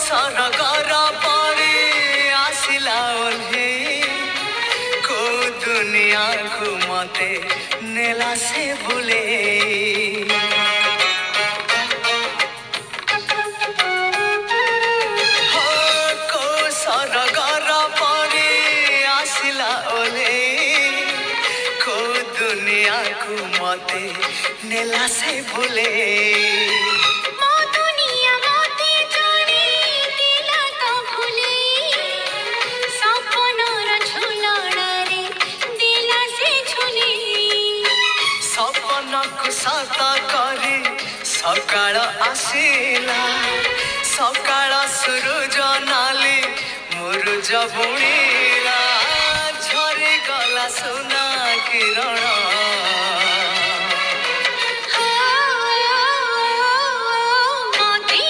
सरगर परे आसिला ओल्हे को दुनिया को मते नेला से भूले हो को सरगर परे आसिला ओल्हे को दुनिया को मते नेला से भूले सत करी सकाळ आसिला सकाळ सूरज नाली मुरुज बुणिला झरी गला सुना किरण